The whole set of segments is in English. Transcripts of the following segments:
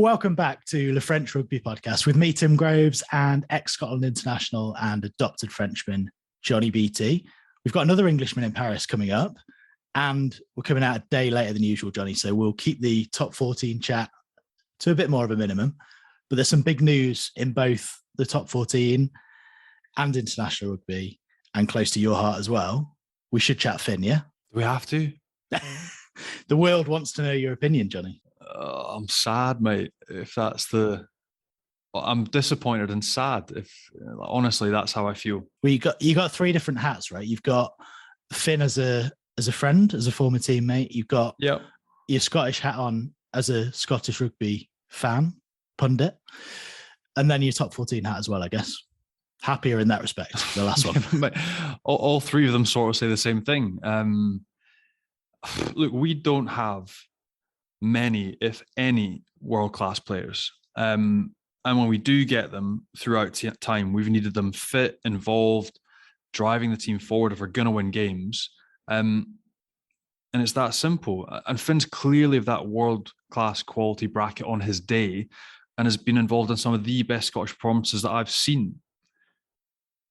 Welcome back to the French Rugby Podcast with me, Tim Groves, and ex-Scotland international and adopted Frenchman, Johnny BT. We've got another Englishman in Paris coming up, and we're coming out a day later than usual, Johnny, so we'll keep the top 14 chat to a bit more of a minimum. But there's some big news in both the top 14 and international rugby, and close to your heart as well. We should chat Finn, yeah? Do we have to? The world wants to know your opinion, Johnny. I'm sad, mate. I'm disappointed and sad. Honestly, that's how I feel. Well, you got three different hats, right? You've got Finn as a friend, as a former teammate. You've got your Scottish hat on as a Scottish rugby fan, pundit, and then your top 14 hat as well, I guess. Happier in that respect, the last one. all three of them sort of say the same thing. Look, we don't have many, if any, world-class players. And when we do get them throughout time, we've needed them fit, involved, driving the team forward if we're going to win games. And it's that simple. And Finn's clearly of that world-class quality bracket on his day and has been involved in some of the best Scottish performances that I've seen,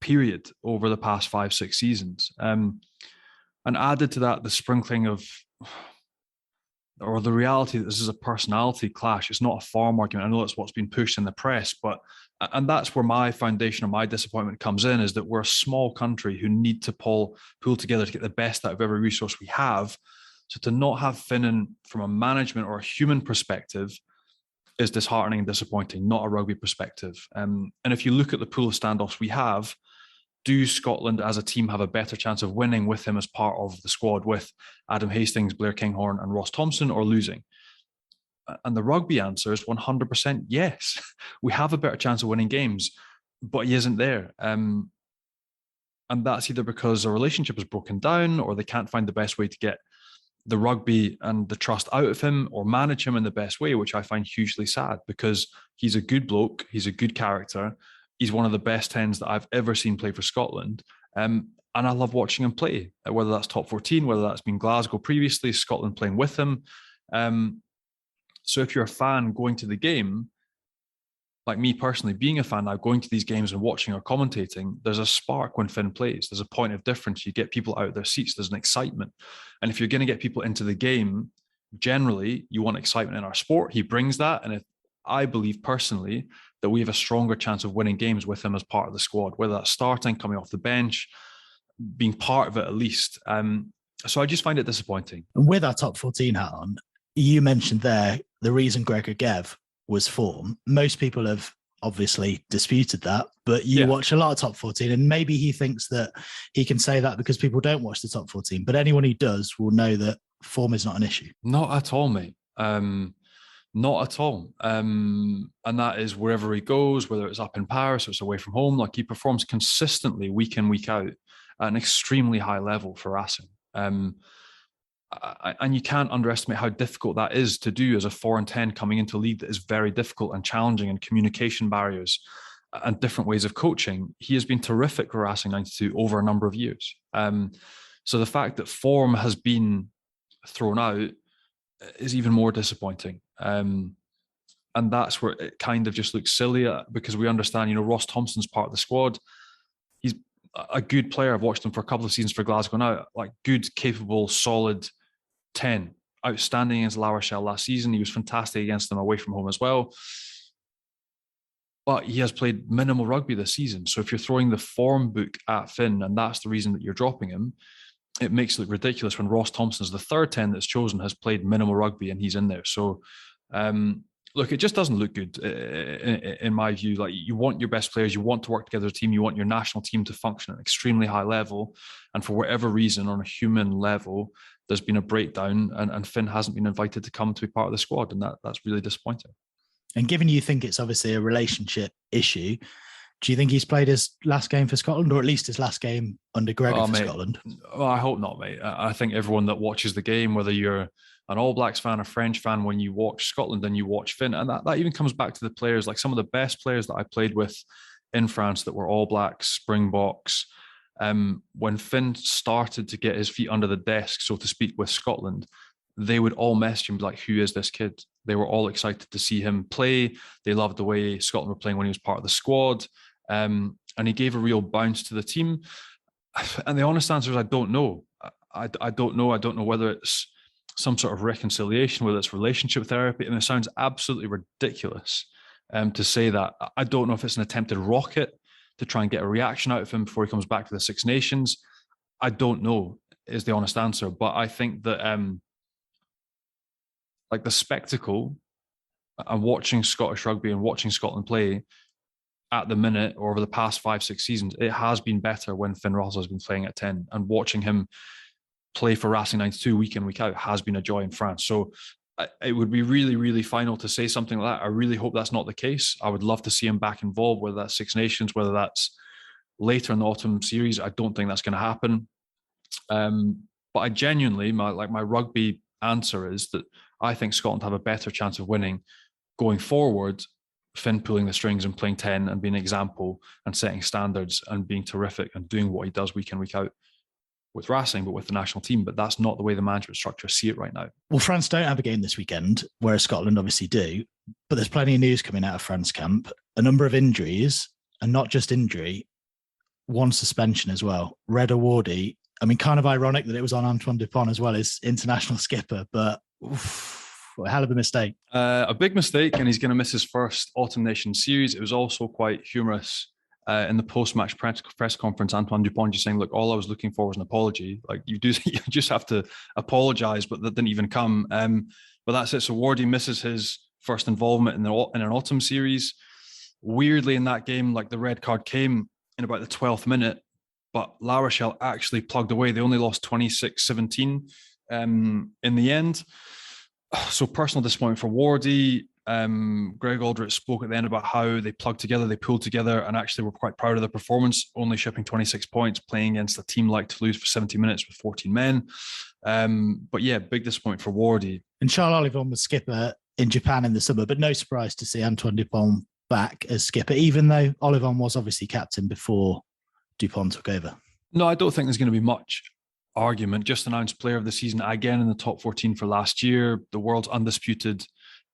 period, over the past 5-6 seasons. And added to that, the sprinkling of... or the reality that this is a personality clash. It's not a farm argument. I know that's what's been pushed in the press, and that's where my foundation of my disappointment comes in, is that we're a small country who need to pull together to get the best out of every resource we have. So to not have Finn in from a management or a human perspective is disheartening and disappointing, not a rugby perspective. And if you look at the pool of standoffs we have, do Scotland as a team have a better chance of winning with him as part of the squad with Adam Hastings, Blair Kinghorn and Ross Thompson, or losing? And the rugby answer is 100% yes. We have a better chance of winning games, but he isn't there. And that's either because a relationship is broken down or they can't find the best way to get the rugby and the trust out of him or manage him in the best way, which I find hugely sad because he's a good bloke, he's a good character. He's one of the best 10s that I've ever seen play for Scotland. And I love watching him play, whether that's top 14, whether that's been Glasgow previously, Scotland playing with him. So if you're a fan going to the game, like me personally, being a fan now, going to these games and watching or commentating, there's a spark when Finn plays. There's a point of difference. You get people out of their seats. There's an excitement. And if you're going to get people into the game, generally, you want excitement in our sport. He brings that. And I believe personally that we have a stronger chance of winning games with him as part of the squad, whether that's starting, coming off the bench, being part of it at least. So I just find it disappointing. And with our top 14 hat on, you mentioned there the reason Gregor Gev was form. Most people have obviously disputed that, but you watch a lot of top 14 and maybe he thinks that he can say that because people don't watch the top 14, but anyone who does will know that form is not an issue. Not at all, mate. Not at all. And that is wherever he goes, whether it's up in Paris or it's away from home, like he performs consistently week in, week out at an extremely high level for Racing. And you can't underestimate how difficult that is to do as a 4 and 10 coming into a league that is very difficult and challenging, and communication barriers and different ways of coaching. He has been terrific for Racing 92 over a number of years. So the fact that form has been thrown out is even more disappointing. And that's where it kind of just looks silly because we understand, Ross Thompson's part of the squad. He's a good player. I've watched him for a couple of seasons for Glasgow now, like good, capable, solid 10. Outstanding against La Rochelle last season. He was fantastic against them away from home as well. But he has played minimal rugby this season. So if you're throwing the form book at Finn and that's the reason that you're dropping him, it makes it look ridiculous when Ross Thompson's the third 10 that's chosen, has played minimal rugby and he's in there. So, look, it just doesn't look good in my view. Like, you want your best players, you want to work together as a team, you want your national team to function at an extremely high level. And for whatever reason, on a human level, there's been a breakdown and Finn hasn't been invited to come to be part of the squad. And that's really disappointing. And given you think it's obviously a relationship issue, do you think he's played his last game for Scotland, or at least his last game under Gregor for Scotland? Well, I hope not, mate. I think everyone that watches the game, whether you're an All Blacks fan, a French fan, when you watch Scotland and you watch Finn, and that even comes back to the players, like some of the best players that I played with in France that were All Blacks, Springboks. When Finn started to get his feet under the desk, so to speak, with Scotland, they would all message him like, who is this kid? They were all excited to see him play. They loved the way Scotland were playing when he was part of the squad. And he gave a real bounce to the team. And the honest answer is, I don't know. I don't know. I don't know whether it's some sort of reconciliation, whether it's relationship therapy. And it sounds absolutely ridiculous to say that. I don't know if it's an attempted rocket to try and get a reaction out of him before he comes back to the Six Nations. I don't know is the honest answer. But I think that like the spectacle and watching Scottish rugby and watching Scotland play at the minute or over the past 5-6 seasons, it has been better when Finn Russell has been playing at 10, and watching him play for Racing 92 week in, week out has been a joy in France. So it would be really, really final to say something like that. I really hope that's not the case. I would love to see him back involved, whether that's Six Nations, whether that's later in the autumn series. I don't think that's going to happen. But I genuinely, my rugby answer is that I think Scotland have a better chance of winning going forward. Finn pulling the strings and playing 10 and being an example and setting standards and being terrific and doing what he does week in, week out with Racing, but with the national team. But that's not the way the management structure see it right now. Well, France don't have a game this weekend, whereas Scotland obviously do. But there's plenty of news coming out of France camp. A number of injuries, and not just injury, one suspension as well. Reda Wardi. I mean, kind of ironic that it was on Antoine Dupont as well as international skipper, but a hell of a mistake. A big mistake, and he's going to miss his first Autumn Nations series. It was also quite humorous in the post-match press conference. Antoine Dupont just saying, "Look, all I was looking for was an apology. Like you just have to apologise," but that didn't even come. But that's it. So Wardy misses his first involvement in an Autumn series. Weirdly, in that game, like the red card came in about the 12th minute, but La Rochelle actually plugged away. They only lost 26-17 in the end. So personal disappointment for Wardy. Greg Aldrich spoke at the end about how they plugged together, they pulled together, and actually were quite proud of the performance, only shipping 26 points, playing against a team like Toulouse for 70 minutes with 14 men. But yeah, big disappointment for Wardy. And Charles Olivon was skipper in Japan in the summer, but no surprise to see Antoine Dupont back as skipper, even though Olivon was obviously captain before Dupont took over. No, I don't think there's going to be much argument. Just announced player of the season again in the top 14 for last year. The world's undisputed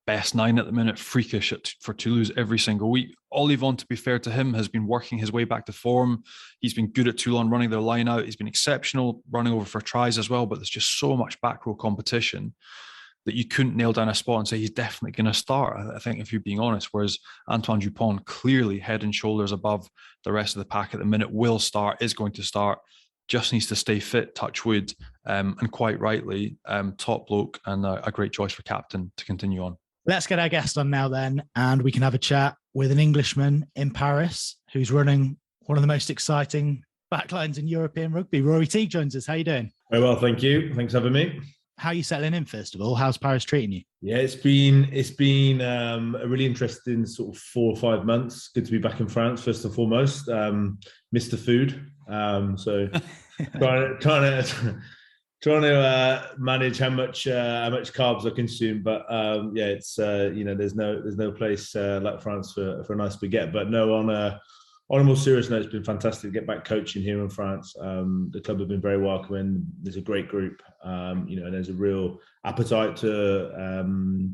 best 9 at the minute, freakish for Toulouse every single week. Olivon, to be fair to him, has been working his way back to form. He's been good at Toulon running their line out. He's been exceptional running over for tries as well, but there's just so much back row competition that you couldn't nail down a spot and say he's definitely going to start, I think, if you're being honest. Whereas Antoine Dupont, clearly head and shoulders above the rest of the pack at the minute, will start, is going to start, just needs to stay fit, touch wood, and quite rightly, top bloke and a great choice for captain to continue on. Let's get our guest on now then, and we can have a chat with an Englishman in Paris who's running one of the most exciting backlines in European rugby. Rory Teague joins us. How are you doing? Very well, thank you. Thanks for having me. How are you settling in, first of all? How's Paris treating you? Yeah, it's been a really interesting sort of 4 or 5 months. Good to be back in France, first and foremost. Missed the food. So trying to manage how much carbs I consume, but yeah, it's there's no place like France for a nice baguette. But no, on a more serious note, it's been fantastic to get back coaching here in France. The club have been very welcoming. There's a great group, and there's a real appetite to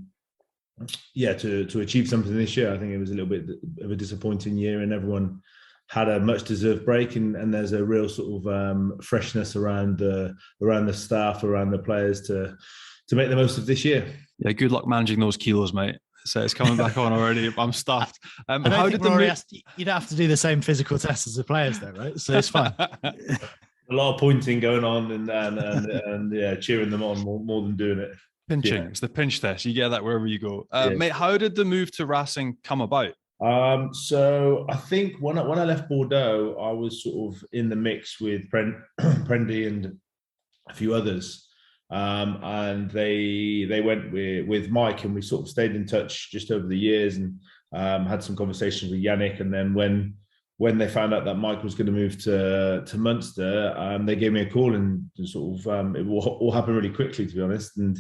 achieve something this year. I think it was a little bit of a disappointing year, and everyone had a much deserved break, and there's a real sort of freshness around the staff, around the players to make the most of this year. Yeah, good luck managing those kilos, mate. So it's coming back on already. I'm stuffed. How did you don't have to do the same physical tests as the players, though, right? So it's fine. A lot of pointing going on and yeah, cheering them on more than doing it. Pinching. Yeah. It's the pinch test. You get that wherever you go. Yeah. Mate, how did the move to Racing come about? So I think when I left Bordeaux, I was sort of in the mix with Prendy and a few others. And they went with Mike, and we sort of stayed in touch just over the years, and had some conversations with Yannick. And then when they found out that Mike was going to move to Munster, they gave me a call, and sort of it all happened really quickly, to be honest. And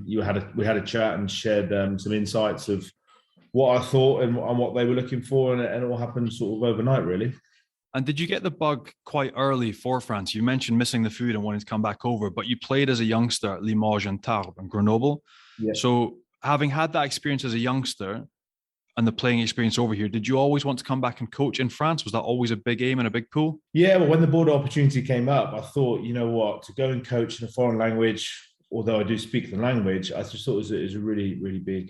we had a chat and shared some insights of what I thought and what they were looking for, and it all happened sort of overnight, really. And did you get the bug quite early for France? You mentioned missing the food and wanting to come back over, but you played as a youngster at Limoges and Tarbes and Grenoble. Yeah. So having had that experience as a youngster and the playing experience over here, did you always want to come back and coach in France? Was that always a big aim and a big pool? Yeah, but when the Bordeaux opportunity came up, I thought, you know what, to go and coach in a foreign language, although I do speak the language, I just thought it was a really, really big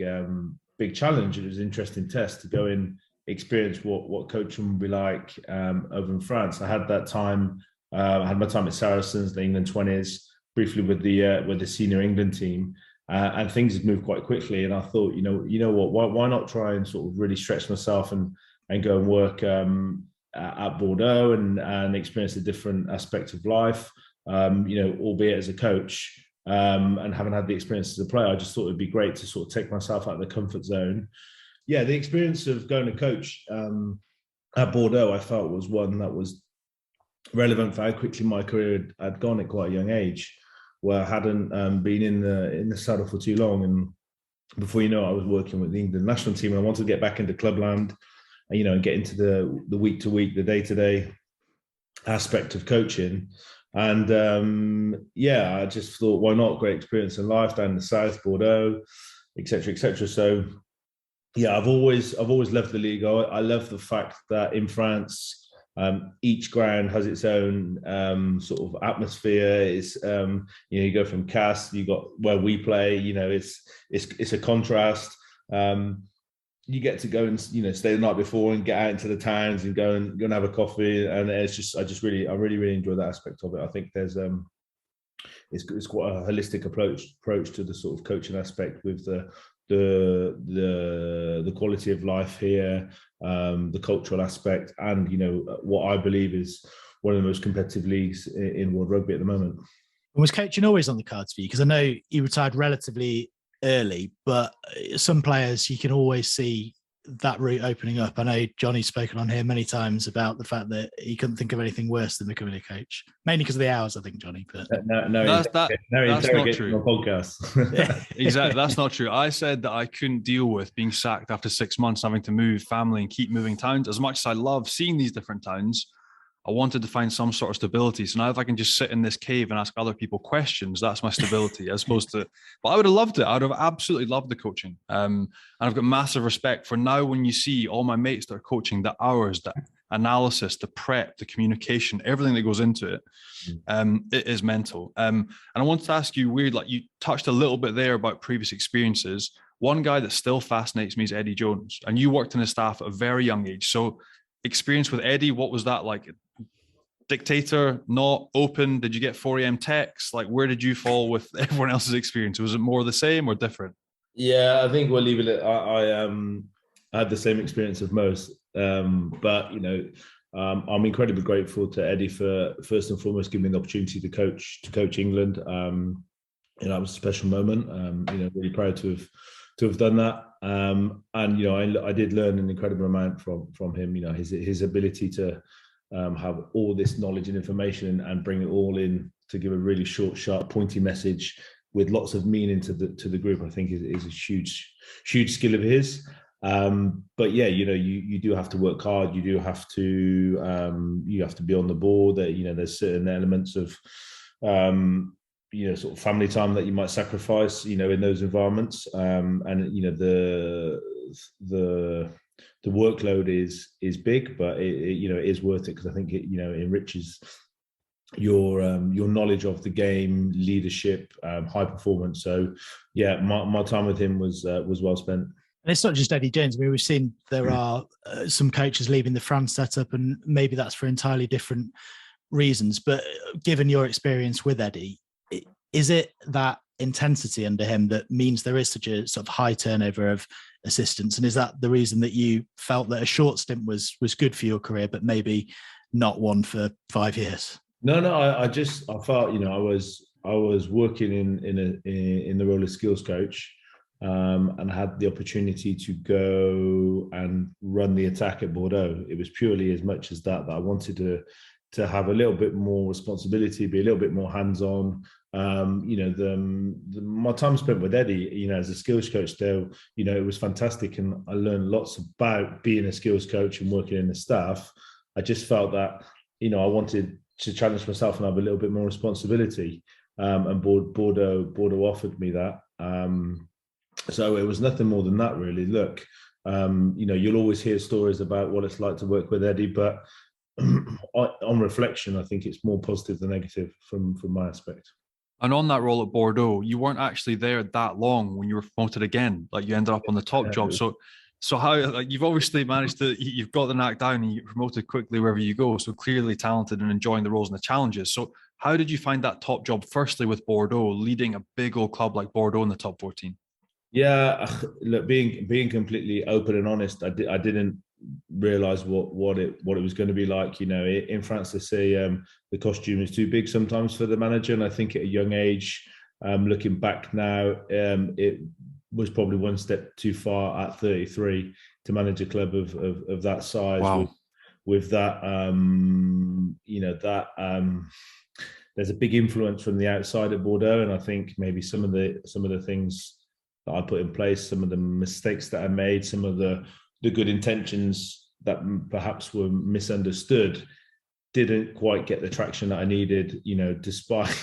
challenge. It was an interesting test to go and experience what coaching would be like over in France. I had that time. I had my time at Saracens, the England 20s, briefly with the senior England team, and things had moved quite quickly. And I thought, you know what, why not try and sort of really stretch myself and go and work at Bordeaux and experience a different aspect of life. Albeit as a coach. And having had the experience as a player, I just thought it'd be great to sort of take myself out of the comfort zone. Yeah, the experience of going to coach at Bordeaux, I felt was one that was relevant for how quickly my career had gone at quite a young age, where I hadn't been in the saddle for too long. And before you know it, I was working with the England national team, and I wanted to get back into clubland, and get into the week to week, the day to day aspect of coaching. And I just thought, why not? Great experience in life down in the south, Bordeaux, etc., etc. So yeah, I've always loved the league. I love the fact that in France, each ground has its own sort of atmosphere. It's you go from Castres, you got where we play. It's a contrast. You get to go and stay the night before and get out into the towns and go and have a coffee, and it's just I really enjoy that aspect of it. I think there's it's quite a holistic approach to the sort of coaching aspect with the quality of life here, the cultural aspect, and what I believe is one of the most competitive leagues in world rugby at the moment. And was coaching always on the cards for you? Because I know you retired relatively early, but some players you can always see that route opening up. I know Johnny's spoken on here many times about the fact that he couldn't think of anything worse than becoming a coach, mainly because of the hours, I think, Johnny. But that's not true. Podcast. Exactly, that's not true. I said that I couldn't deal with being sacked after 6 months, having to move family and keep moving towns. As much as I love seeing these different towns, I wanted to find some sort of stability. So now if I can just sit in this cave and ask other people questions, that's my stability as opposed to, but I would have loved it. I would have absolutely loved the coaching. And I've got massive respect for now when you see all my mates that are coaching, the hours, the analysis, the prep, the communication, everything that goes into it. It is mental. And I wanted to ask you, like you touched a little bit there about previous experiences. One guy that still fascinates me is Eddie Jones. And you worked in his staff at a very young age. So experience with Eddie, what was that like? Dictator, not open? Did you get 4 a.m. texts? Like, where did you fall with everyone else's experience? Was it more the same or different? Yeah, I think we'll leave it. I had the same experience of most, but I'm incredibly grateful to Eddie for first and foremost giving me the opportunity to coach England. It was a special moment. Really proud to have done that. And I did learn an incredible amount from him. His ability to have all this knowledge and information and bring it all in to give a really short, sharp, pointy message with lots of meaning to the group, I think is a huge skill of his. But yeah, you do have to work hard. You do have to be on the ball. That there's certain elements of sort of family time that you might sacrifice in those environments. And the workload is big, but it is worth it because I think it enriches your knowledge of the game, leadership, high performance. So yeah, my time with him was well spent. And it's not just Eddie Jones. I mean, we've seen there are some coaches leaving the France setup, and maybe that's for entirely different reasons. But given your experience with Eddie, is it that intensity under him that means there is such a sort of high turnover of assistants? And is that the reason that you felt that a short stint was good for your career, but maybe not one for 5 years? No, I felt I was working in the role of skills coach, and had the opportunity to go and run the attack at Bordeaux. It was purely as much as that I wanted to have a little bit more responsibility, be a little bit more hands-on. My time spent with Eddie, as a skills coach there, it was fantastic, and I learned lots about being a skills coach and working in the staff. I just felt that, I wanted to challenge myself and have a little bit more responsibility. And Bordeaux offered me that. So it was nothing more than that, really. Look, you'll always hear stories about what it's like to work with Eddie, but on reflection, I think it's more positive than negative from my aspect. And on that role at Bordeaux, you weren't actually there that long when you were promoted again. Like, you ended up on the top job. So how, like, you've obviously managed to, you've got the knack down and you get promoted quickly wherever you go. So clearly talented and enjoying the roles and the challenges. So how did you find that top job, firstly with Bordeaux, leading a big old club like Bordeaux in the top 14? Yeah, look, being completely open and honest, I didn't realize what it was going to be like. In France, they say the costume is too big sometimes for the manager, and I think at a young age, looking back now, it was probably one step too far at 33 to manage a club of that size. Wow. With that, there's a big influence from the outside at Bordeaux, and I think maybe some of the things that I put in place, some of the mistakes that I made, some of the good intentions that perhaps were misunderstood, didn't quite get the traction that I needed, despite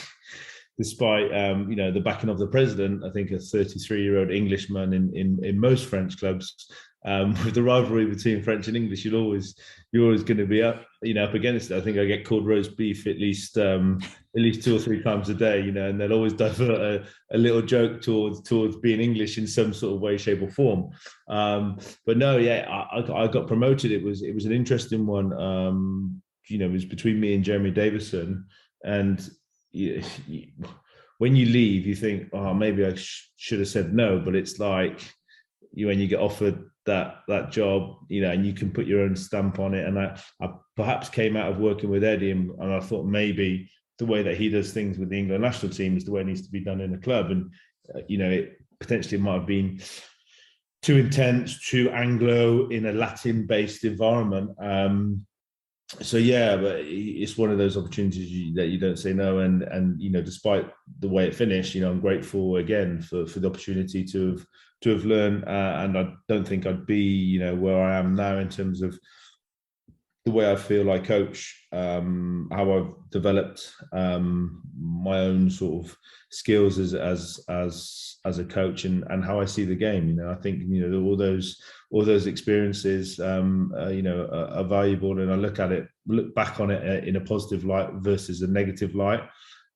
the backing of the president. I think a 33-year-old Englishman in most French clubs, with the rivalry between French and English, you're always going to be up against it. I think I get called roast beef at least 2 or 3 times a day, and they'll always divert a little joke towards being English in some sort of way, shape, or form. But no, yeah, I got promoted. It was an interesting one. It was between me and Jeremy Davison, and when you leave, you think, oh, maybe I should have said no. But it's like when you get offered that job, and you can put your own stamp on it. And I perhaps came out of working with Eddie, and I thought maybe the way that he does things with the England national team is the way it needs to be done in a club. And it potentially might have been too intense, too Anglo in a Latin-based environment. So yeah, but it's one of those opportunities that you don't say no. And despite the way it finished, I'm grateful again for the opportunity to have learned. And I don't think I'd be where I am now in terms of the way I feel I coach, how I've developed my own sort of skills as a coach, and how I see the game. I think all those experiences are valuable, and I look back on it in a positive light versus a negative light.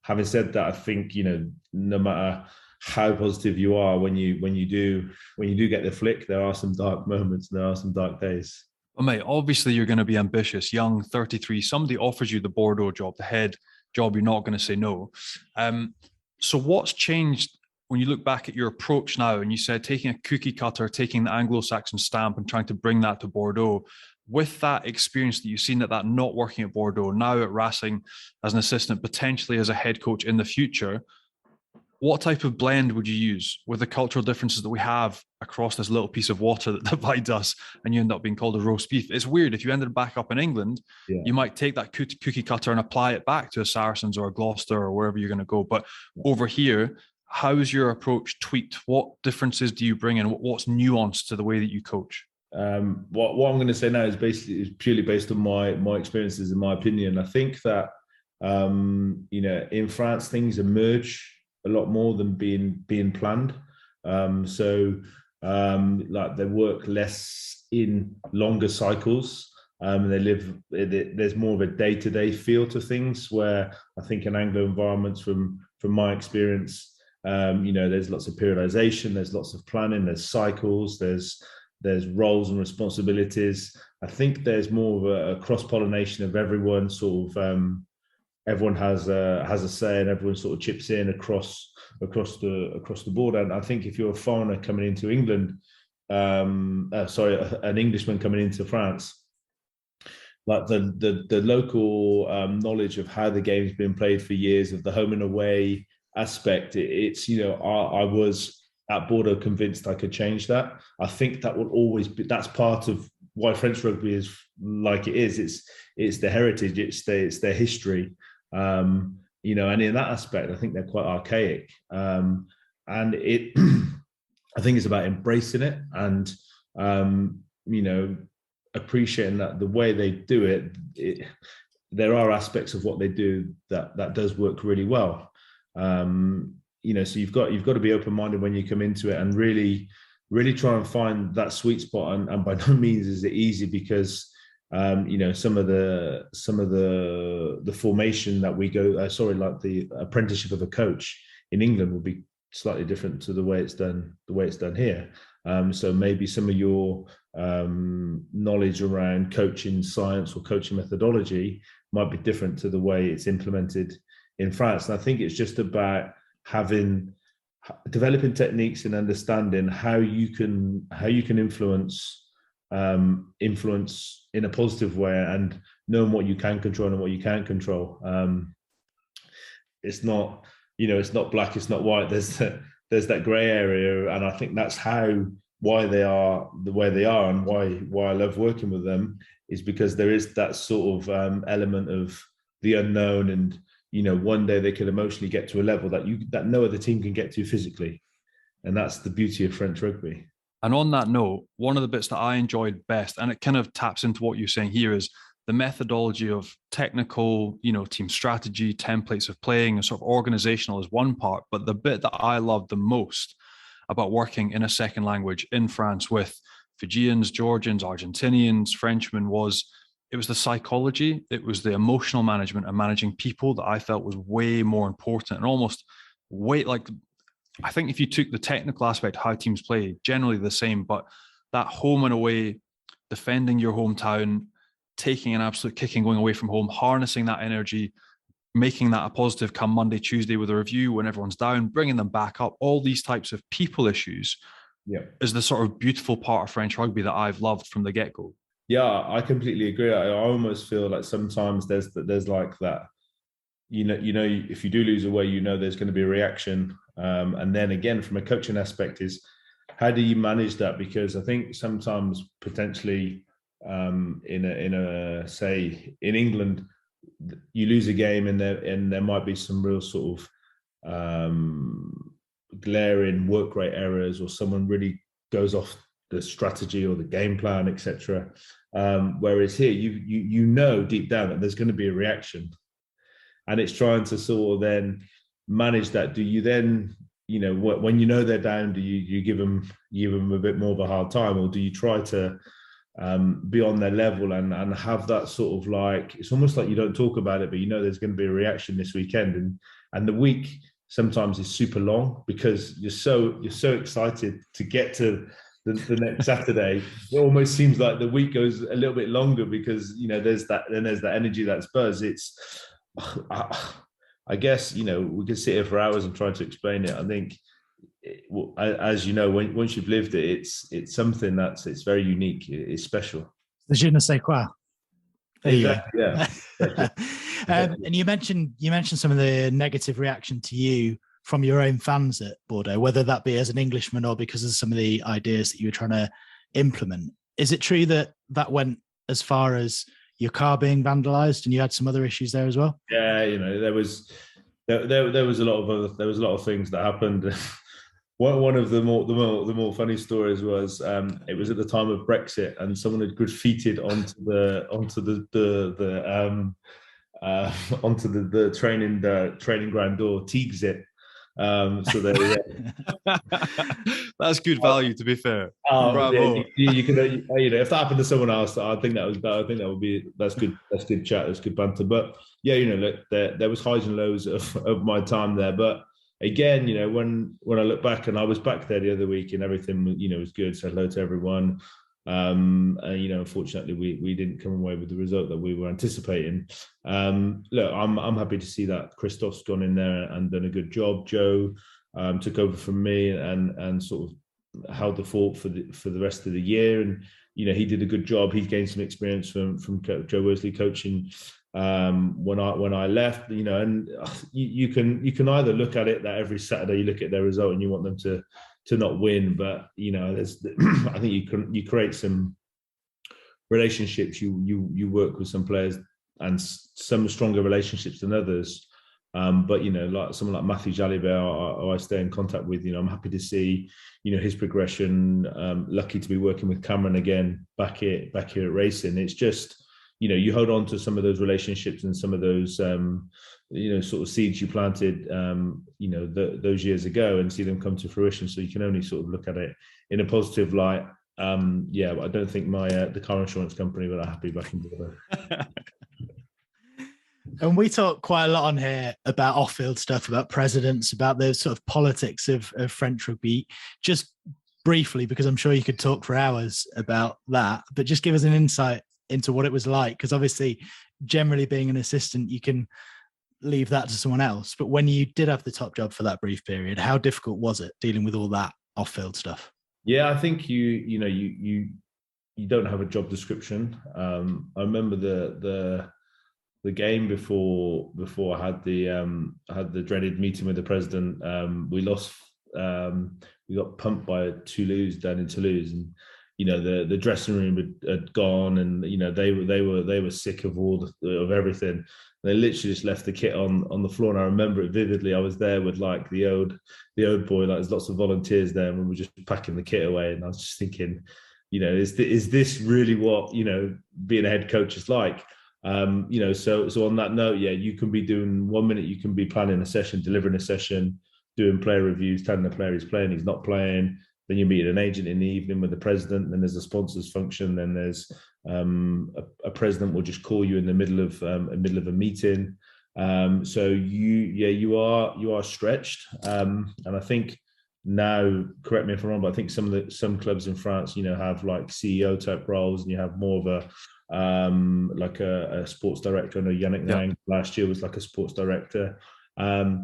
Having said that, I think no matter how positive you are, when you do get the flick, there are some dark moments, and there are some dark days. Well, mate, obviously you're going to be ambitious, young, 33. Somebody offers you the Bordeaux job, the head job. You're not going to say no. So what's changed when you look back at your approach now, and you said taking a cookie cutter, taking the Anglo-Saxon stamp and trying to bring that to Bordeaux, with that experience that you've seen that not working at Bordeaux, now at Racing as an assistant, potentially as a head coach in the future, what type of blend would you use with the cultural differences that we have across this little piece of water that divides us, and you end up being called a roast beef? It's weird. If you ended back up in England, you might take that cookie cutter and apply it back to a Saracens or a Gloucester or wherever you're going to go. But over here, how is your approach tweaked? What differences do you bring in? What's nuanced to the way that you coach? What I'm going to say now is purely based on my experiences and my opinion. I think that in France things emerge a lot more than being planned. Like they work less in longer cycles. There's more of a day-to-day feel to things, where I think in Anglo environments, from my experience, there's lots of periodization, there's lots of planning, there's cycles, there's roles and responsibilities. I think there's more of a cross-pollination of everyone sort of everyone has a say, and everyone sort of chips in across the board. And I think if you're a foreigner coming into England, an Englishman coming into France, like the local knowledge of how the game's been played for years, of the home and away aspect, it's I was at Bordeaux convinced I could change that. I think that will always be, that's part of why French rugby is like it is. It's the heritage, it's their history. And in that aspect, I think they're quite archaic. And I think it's about embracing it. And, appreciating that the way they do it, there are aspects of what they do that does work really well. So you've got to be open-minded when you come into it, and really try and find that sweet spot. And by no means is it easy, because some of the formation that we go, like the apprenticeship of a coach in England would be slightly different to the way it's done here. So maybe some of your knowledge around coaching science or coaching methodology might be different to the way it's implemented in France. And I think it's just about developing techniques and understanding how you can influence in a positive way, and knowing what you can control and what you can't control. It's not black, it's not white. There's that grey area, and I think that's why they are the way they are, and why I love working with them, is because there is that sort of element of the unknown, and one day they could emotionally get to a level that no other team can get to physically, and that's the beauty of French rugby. And on that note, one of the bits that I enjoyed best, and it kind of taps into what you're saying here, is the methodology of technical, team strategy, templates of playing, and sort of organizational is one part. But the bit that I loved the most about working in a second language in France with Fijians, Georgians, Argentinians, Frenchmen was the psychology, it was the emotional management and managing people that I felt was way more important, and almost I think if you took the technical aspect, how teams play, generally the same, but that home and away, defending your hometown, taking an absolute kicking, going away from home, harnessing that energy, making that a positive come Monday, Tuesday with a review when everyone's down, bringing them back up, all these types of people issues is the sort of beautiful part of French rugby that I've loved from the get-go. Yeah, I completely agree. I almost feel like sometimes there's like that, if you do lose away, there's going to be a reaction. And then again, from a coaching aspect, is how do you manage that? Because I think sometimes potentially in England, you lose a game and there might be some real sort of glaring work rate errors, or someone really goes off the strategy or the game plan, etc. Whereas here, you deep down that there's going to be a reaction, and it's trying to sort of then manage that. Do you then, when they're down, do you give them a bit more of a hard time, or do you try to be on their level and have that sort of like, it's almost like you don't talk about it, but there's going to be a reaction this weekend, and the week sometimes is super long because you're so excited to get to the next Saturday. It almost seems like the week goes a little bit longer because there's that energy, that's buzz. It's I guess we could sit here for hours and try to explain it. I think as once you've lived it, it's something it's very unique. It's special. The je ne sais quoi. There exactly, you go. Yeah. And you mentioned some of the negative reaction to you from your own fans at Bordeaux, whether that be as an Englishman or because of some of the ideas that you were trying to implement. Is it true that went as far as your car being vandalized, and you had some other issues there as well? Yeah, there was a lot of things that happened. One of the more funny stories was it was at the time of Brexit, and someone had graffitied onto the training ground door, Teagues it. So there, yeah. That's good value, to be fair. Bravo. You can, if that happened to someone else, I think that's good. That's good chat. That's good banter. But yeah, look, there was highs and lows of my time there. But again, when I look back, and I was back there the other week, and everything, was good. Said hello to everyone. And unfortunately, we didn't come away with the result that we were anticipating. Look, I'm happy to see that Christoph's gone in there and done a good job. Joe took over from me and sort of held the fort for the rest of the year, and he did a good job. He gained some experience from Joe Worsley coaching when I left. And you can either look at it that every Saturday you look at their result and you want them to not win, but I think you create some relationships. You work with some players and some stronger relationships than others, But like someone like Matthew Jalibert, I stay in contact with. I'm happy to see his progression. Lucky to be working with Cameron again back here at racing. It's just you hold on to some of those relationships and some of those sort of seeds you planted those years ago, and see them come to fruition. So you can only sort of look at it in a positive light. But I don't think the car insurance company were that happy back in Bordeaux. And we talk quite a lot on here about off-field stuff, about presidents, about the sort of politics of French rugby. Just briefly, because I'm sure you could talk for hours about that, but just give us an insight into what it was like. Because obviously, generally being an assistant, you can leave that to someone else. But when you did have the top job for that brief period, how difficult was it dealing with all that off-field stuff? Yeah, I think you don't have a job description. I remember the game before I had the dreaded meeting with the president. We lost. We got pumped by Toulouse down in Toulouse, and the dressing room had gone, and they were sick of of everything. They literally just left the kit on the floor, and I remember it vividly. I was there with like the old boy. Like there's lots of volunteers there, and we were just packing the kit away. And I was just thinking, is this really what being a head coach is like? So on that note, yeah, you can be doing 1 minute, you can be planning a session, delivering a session, doing player reviews, telling the player he's playing, he's not playing. Then you meet an agent in the evening with the president. Then there's a sponsors function. Then there's a president will just call you in the middle of a meeting. So you are stretched. And I think now, correct me if I'm wrong, but I think some clubs in France, have like CEO type roles, and you have more of a sports director. I know Yannick Lang last year was like a sports director. So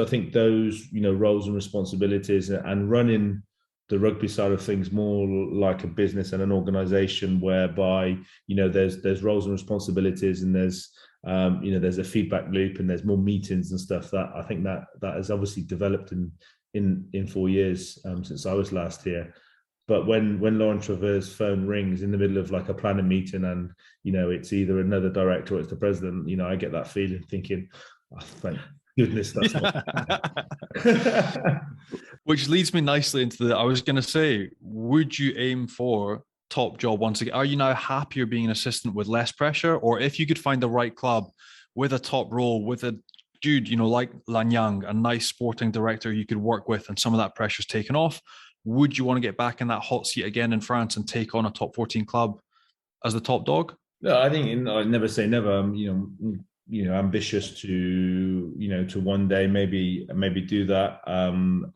I think those roles and responsibilities, and running the rugby side of things more like a business and an organization, whereby there's roles and responsibilities, and there's a feedback loop, and there's more meetings and stuff. That I think that has obviously developed in 4 years since I was last here. But when Laurent Trevor's phone rings in the middle of like a planning meeting, and it's either another director or it's the president, I get that feeling, thinking, oh, thank goodness that's not. Which leads me nicely into I was going to say, would you aim for top job once again? Are you now happier being an assistant with less pressure? Or if you could find the right club with a top role, with a dude, like Lanyang, a nice sporting director you could work with, and some of that pressure's taken off, would you want to get back in that hot seat again in France and take on a top 14 club as the top dog? No, I think I never say never. I'm, ambitious to one day maybe do that.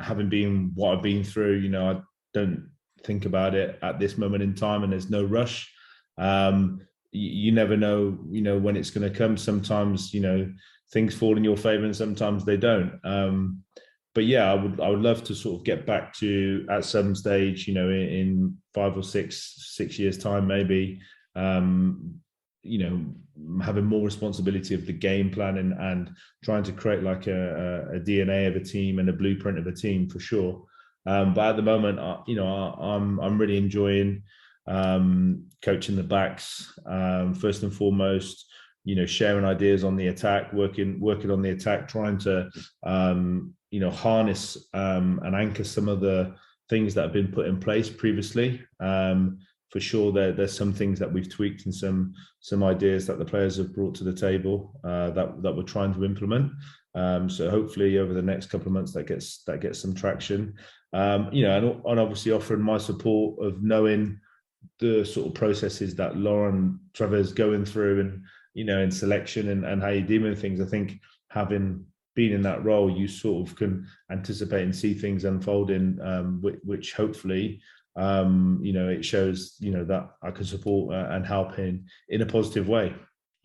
Having been what I've been through, I don't think about it at this moment in time, and there's no rush. You never know, when it's going to come. Sometimes, things fall in your favor, and sometimes they don't. But yeah, I would love to sort of get back to, at some stage, in 5 or 6 years time, maybe, having more responsibility of the game plan, and trying to create like a DNA of a team and a blueprint of a team, for sure. But at the moment, I'm really enjoying coaching the backs, first and foremost. Sharing ideas on the attack, working on the attack, trying to harness and anchor some of the things that have been put in place previously. For sure, there's some things that we've tweaked, and some ideas that the players have brought to the table that we're trying to implement. So hopefully over the next couple of months that gets some traction. And obviously offering my support of knowing the sort of processes that Laurent Trevor's going through, and in selection and how you deal with things. I think having been in that role, you sort of can anticipate and see things unfolding, which hopefully it shows that I can support and help in a positive way.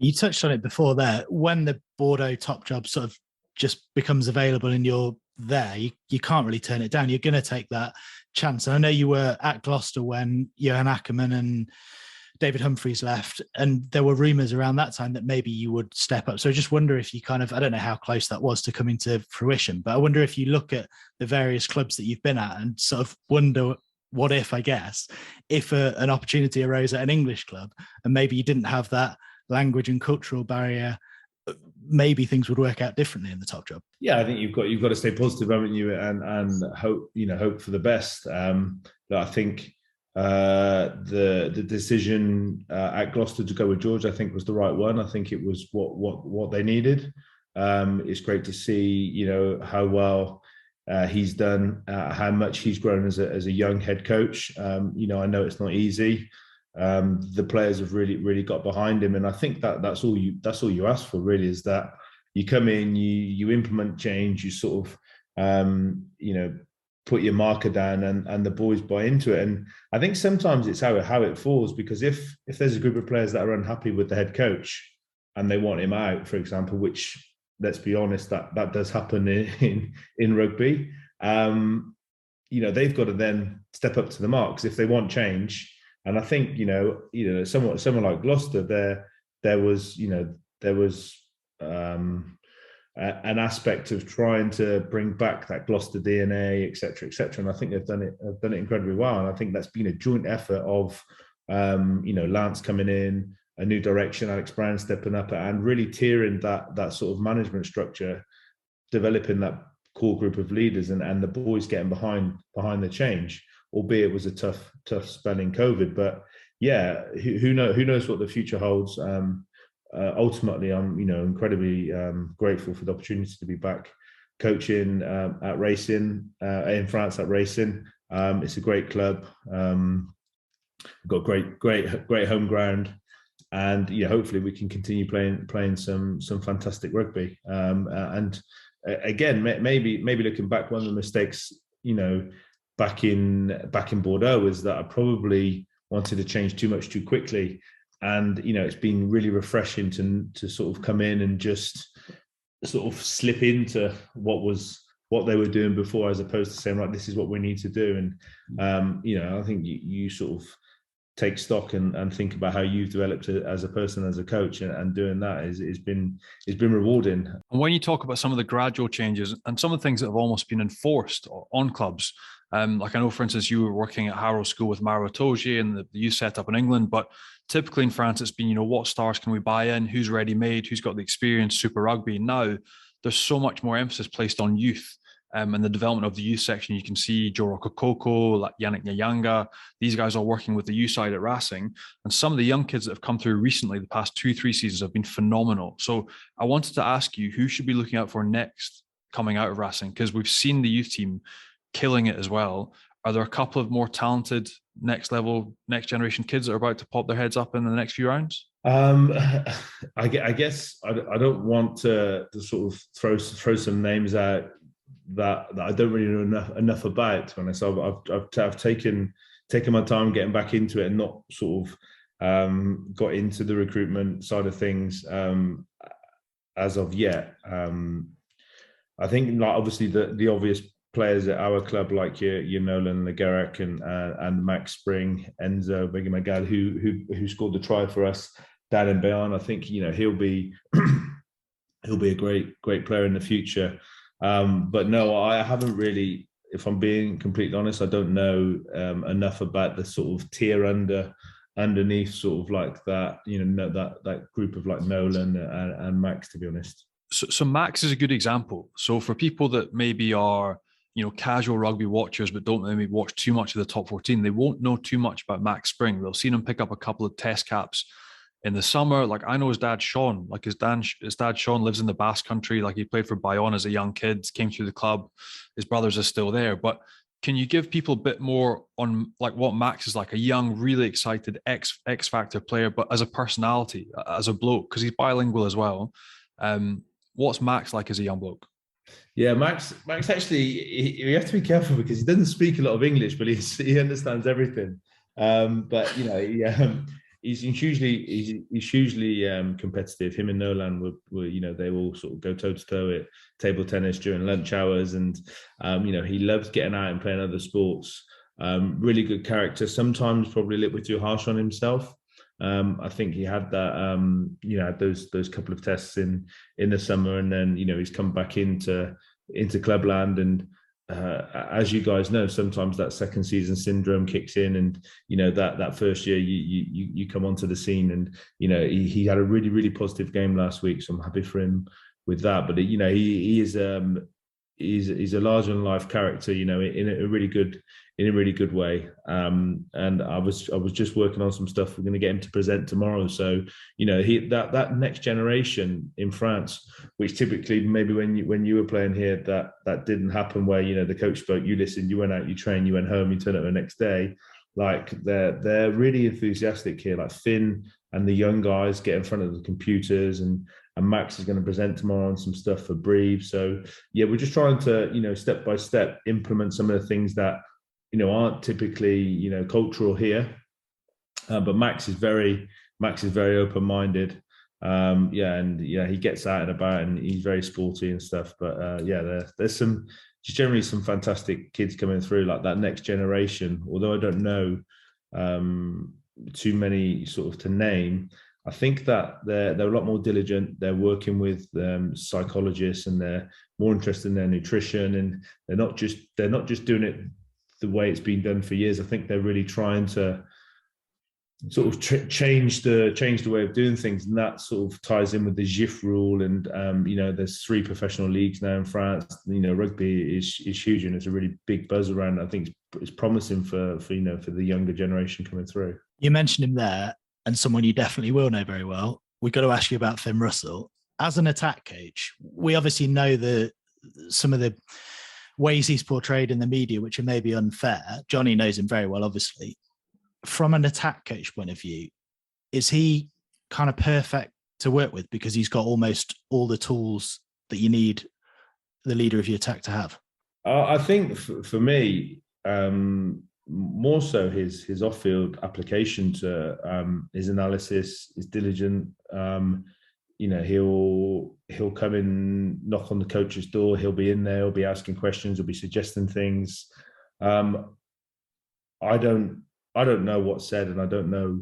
You touched on it before there. When the Bordeaux top job sort of just becomes available and you're there, you can't really turn it down. You're going to take that chance. And I know you were at Gloucester when Johan Ackermann and David Humphreys left, and there were rumours around that time that maybe you would step up. So I just wonder if you I don't know how close that was to coming to fruition, but I wonder if you look at the various clubs that you've been at and sort of wonder, what if an opportunity arose at an English club, and maybe you didn't have that language and cultural barrier maybe things would work out differently in the top job. Yeah, I think you've got to stay positive, haven't you, and hope for the best. But I think the decision at Gloucester to go with George, I think, was the right one. I think it was what they needed. It's great to see, how well he's done, how much he's grown as a young head coach. I know it's not easy. The players have really got behind him, and I think that's all you ask for, really, is that you come in, you implement change, you sort of put your marker down, and the boys buy into it. And I think sometimes it's how it falls, because if there's a group of players that are unhappy with the head coach and they want him out, for example, which, let's be honest, that does happen in rugby, they've got to then step up to the mark, because if they want change. And I think, someone like Gloucester, there was an aspect of trying to bring back that Gloucester DNA, et cetera, and I think they've done it incredibly well. And I think that's been a joint effort of, Lance coming in, a new direction, Alex Brown stepping up, and really tiering that sort of management structure, developing that core group of leaders, and the boys getting behind the change. Albeit it was a tough spell in COVID, but yeah, who knows what the future holds. Ultimately, I'm incredibly grateful for the opportunity to be back coaching at Racing in France at Racing. It's a great club. We've got great home ground, and hopefully we can continue playing some fantastic rugby. And again, maybe looking back, one of the mistakes back in Bordeaux is that I probably wanted to change too much too quickly. And, it's been really refreshing to sort of come in and just sort of slip into what they were doing before, as opposed to saying, right, this is what we need to do. And, I think you sort of take stock and think about how you've developed as a person, as a coach, and doing that has been rewarding. And when you talk about some of the gradual changes and some of the things that have almost been enforced on clubs, like I know, for instance, you were working at Harrow School with Maro Itoje and the youth set up in England, but typically in France, it's been, what stars can we buy in? Who's ready-made? Who's got the experience? Super Rugby. Now, there's so much more emphasis placed on youth and the development of the youth section. You can see Joe Rokokoko, like Yannick Nyanga. These guys are working with the youth side at Racing. And some of the young kids that have come through recently, the past 2-3 seasons, have been phenomenal. So I wanted to ask you, who should be looking out for next coming out of Racing? Because we've seen the youth team killing it as well. Are there a couple of more talented next generation kids that are about to pop their heads up in the next few rounds? I guess I don't want to sort of throw some names out that I don't really know enough about. To be honest, I've taken my time getting back into it and not sort of got into the recruitment side of things as of yet. I think, like, obviously the obvious players at our club, like your Nolan Legarec and Max Spring, Enzo Begimagal, who scored the try for us down in Bayonne. I think he'll be a great player in the future. But no, I haven't really, if I'm being completely honest, I don't know enough about the sort of tier underneath, sort of like that, that group of like Nolan and Max, to be honest. So Max is a good example. So for people that maybe are, casual rugby watchers, but don't maybe watch too much of the top 14, they won't know too much about Max Spring. They'll see him pick up a couple of test caps in the summer. Like, I know his dad, Sean, like his dad, Sean, lives in the Basque Country. Like, he played for Bayonne as a young kid, came through the club. His brothers are still there. But can you give people a bit more on like what Max is like? A young, really excited X Factor player, but as a personality, as a bloke, because he's bilingual as well. What's Max like as a young bloke? Yeah, Max actually, you have to be careful because he doesn't speak a lot of English, but he understands everything. But he's hugely competitive. Him and Nolan were they all sort of go toe to toe at table tennis during lunch hours, and he loves getting out and playing other sports. Really good character. Sometimes probably a little bit too harsh on himself. I think he had that, those couple of tests in the summer, and then he's come back into clubland, and as you guys know, sometimes that second season syndrome kicks in, and that first year you come onto the scene, and he had a really, really positive game last week, so I'm happy for him with that. But he is he's a larger than life character, in a really good way. And I was just working on some stuff. We're going to get him to present tomorrow. So, that next generation in France, which typically maybe when you were playing here, that didn't happen, where, the coach spoke, you listened, you went out, you trained, you went home, you turned up the next day. Like they're really enthusiastic here. Like Finn and the young guys get in front of the computers, and Max is going to present tomorrow on some stuff for Breve. So yeah, we're just trying to, step by step implement some of the things that, aren't typically, cultural here. But Max is very open-minded. He gets out and about, and he's very sporty and stuff. But there's just generally some fantastic kids coming through, like that next generation. Although I don't know too many sort of to name, I think that they're a lot more diligent. They're working with psychologists, and they're more interested in their nutrition, and they're not just doing it the way it's been done for years. I think they're really trying to sort of change the way of doing things, and that sort of ties in with the GIF rule. And there's 3 professional leagues now in France. Rugby is huge, and it's a really big buzz around. I think it's promising for the younger generation coming through. You mentioned him there, and someone you definitely will know very well. We've got to ask you about Finn Russell. As an attack coach, we obviously know some of the ways he's portrayed in the media, which are maybe unfair. Johnny knows him very well, obviously. From an attack coach point of view, is he kind of perfect to work with because he's got almost all the tools that you need the leader of your attack to have? I think for me, more so his off-field application to his analysis, his diligent. He'll come in, knock on the coach's door. He'll be in there. He'll be asking questions. He'll be suggesting things. I don't know what's said, and I don't know,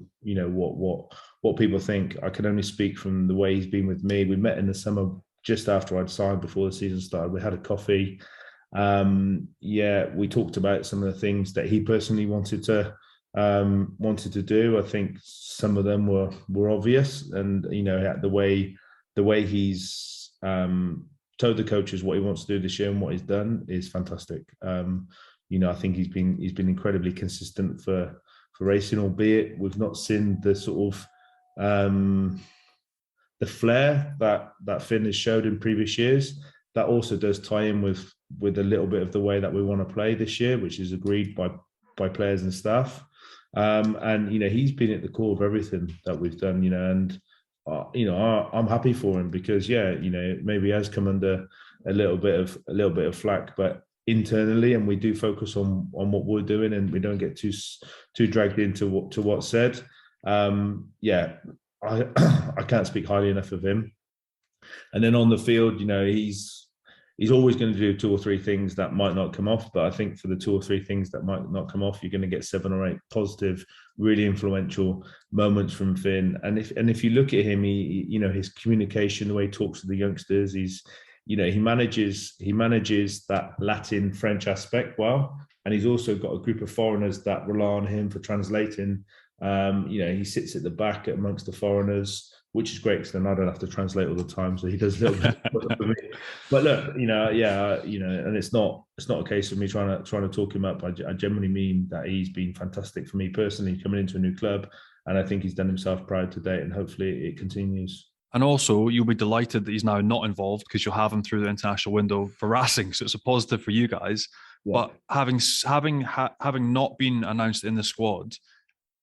what people think. I can only speak from the way he's been with me. We met in the summer just after I'd signed, before the season started. We had a coffee. We talked about some of the things that he personally wanted to do. I think some of them were obvious, and the way he's told the coaches what he wants to do this year and what he's done is fantastic. I think he's been incredibly consistent for racing, albeit we've not seen the sort of the flair that Finn has showed in previous years. That also does tie in with a little bit of the way that we want to play this year, which is agreed by players and staff. And he's been at the core of everything that we've done. And I'm happy for him, because maybe he has come under a little bit of flack, but internally, and we do focus on what we're doing, and we don't get too dragged into what's said. I can't speak highly enough of him. And then on the field, he's always going to do 2 or 3 things that might not come off. But I think for the 2 or 3 things that might not come off, you're going to get 7 or 8 positive, really influential moments from Finn. And if you look at him, he his communication, the way he talks to the youngsters, he manages that Latin French aspect well. And he's also got a group of foreigners that rely on him for translating. He sits at the back amongst the foreigners, which is great, because then I don't have to translate all the time. So he does a little bit for me. But look, and it's not a case of me trying to talk him up. I genuinely mean that he's been fantastic for me personally, coming into a new club, and I think he's done himself proud to date, and hopefully it continues. And also, you'll be delighted that he's now not involved, because you'll have him through the international window for racing. So it's a positive for you guys. Yeah. But having not been announced in the squad,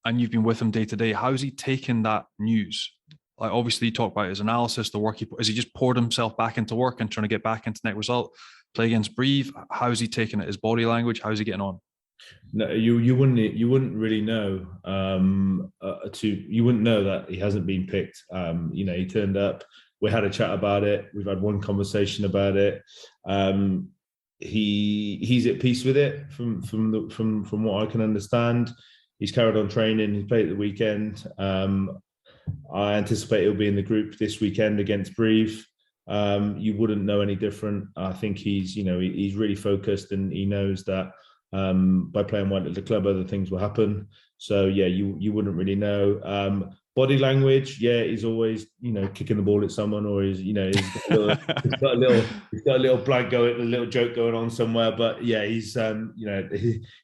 and you've been with him day to day, how's he taken that news? Like, obviously, you talk about his analysis, the work has he just poured himself back into work and trying to get back into net result, play against Breve? How's he taking it? His body language? How's he getting on? No, you wouldn't really know. You wouldn't know that he hasn't been picked. He turned up. We had a chat about it. We've had one conversation about it. He's at peace with it from what I can understand. He's carried on training. He played at the weekend. I anticipate he'll be in the group this weekend against Breve. you wouldn't know any different. I think he's really focused, and he knows that by playing well at the club, other things will happen. So yeah, you wouldn't really know. Body language, yeah, he's always kicking the ball at someone, or he's he's got a little blank going, a little joke going on somewhere. But yeah, he's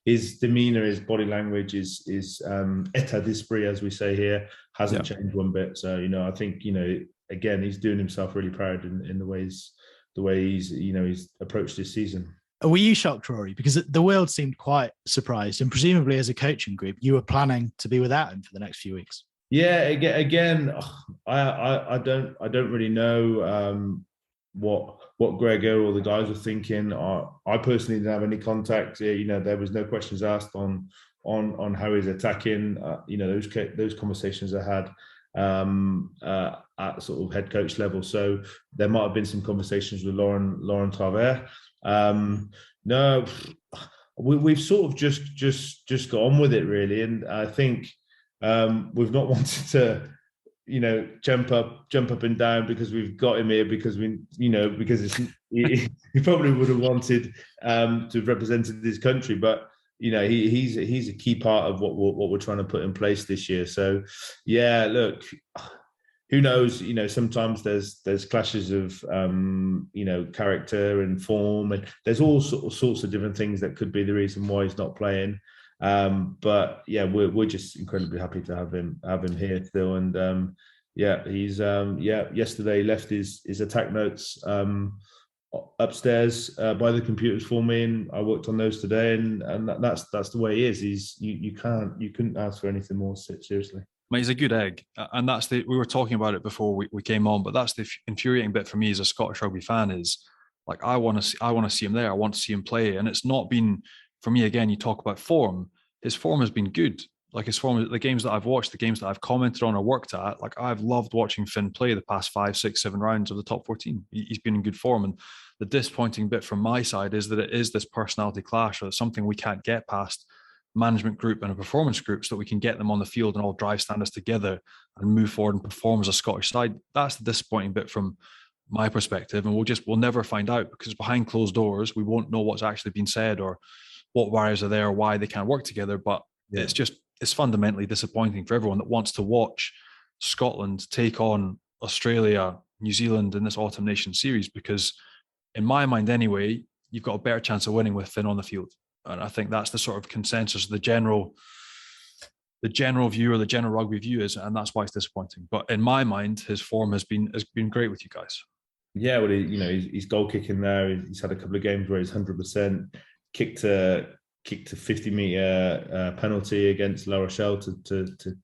his demeanor, his body language is état d'esprit, as we say here, hasn't changed one bit. So I think again, he's doing himself really proud in the way he's approached this season. Were you shocked, Rory? Because the world seemed quite surprised, and presumably as a coaching group, you were planning to be without him for the next few weeks. Yeah, again, I don't really know what Gregor or the guys were thinking. I personally didn't have any contact. There was no questions asked on how he's attacking. Those conversations I had at sort of head coach level. So there might have been some conversations with Laurent Travers. No, we've sort of just got on with it, really, and I think we've not wanted to jump up and down because we've got him here, because he probably would have wanted to have represented his country, but he's a key part of what we're trying to put in place this year. So yeah, look, who knows? Sometimes there's clashes of character and form, and there's all sorts of different things that could be the reason why he's not playing. But yeah, we're just incredibly happy to have him here still. And he's yesterday left his attack notes upstairs by the computers for me, and I worked on those today, and that's the way he is. You couldn't ask for anything more seriously. Mate, he's a good egg, and we were talking about it before we came on, but that's the infuriating bit for me as a Scottish rugby fan is, like, I want to see him there. I want to see him play, and it's not been, for me, again, you talk about form. His form has been good. Like, his form, the games that I've watched, the games that I've commented on or worked at, like, I've loved watching Finn play the past 5, 6, 7 rounds of the top 14. He's been in good form, and the disappointing bit from my side is that it is this personality clash, or something we can't get past management group and a performance group, so that we can get them on the field and all drive standards together and move forward and perform as a Scottish side. That's the disappointing bit from my perspective, and we'll never find out, because behind closed doors we won't know what's actually been said or what wires are there, or why they can't work together. But it's fundamentally disappointing for everyone that wants to watch Scotland take on Australia, New Zealand in this Autumn Nations series, because in my mind anyway, you've got a better chance of winning with Finn on the field. And I think that's the sort of consensus, the general view, or the general rugby view is, and that's why it's disappointing. But in my mind, his form has been great with you guys. Yeah, well, he's goal kicking there. He's had a couple of games where he's 100%, kicked a 50-meter penalty against La Rochelle to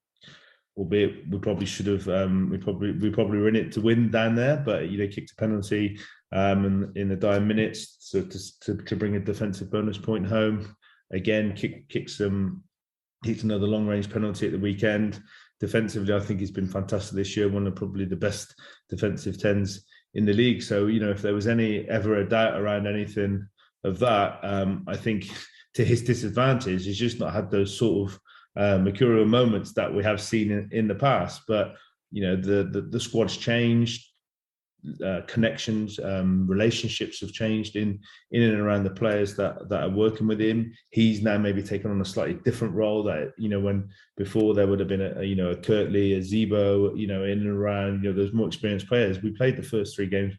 albeit we probably should have we probably were in it to win down there, but kicked a penalty in the dying minutes to bring a defensive bonus point home. Again, kicked another long range penalty at the weekend. Defensively, I think he's been fantastic this year. One of probably the best defensive tens in the league. So if there was ever a doubt around anything of that, I think to his disadvantage, he's just not had those sort of mercurial moments that we have seen in the past. But the squad's changed, connections, relationships have changed in and around the players that are working with him. He's now maybe taken on a slightly different role that when before there would have been a Kirtley, a Zebo, in and around those more experienced players. We played the first 3 games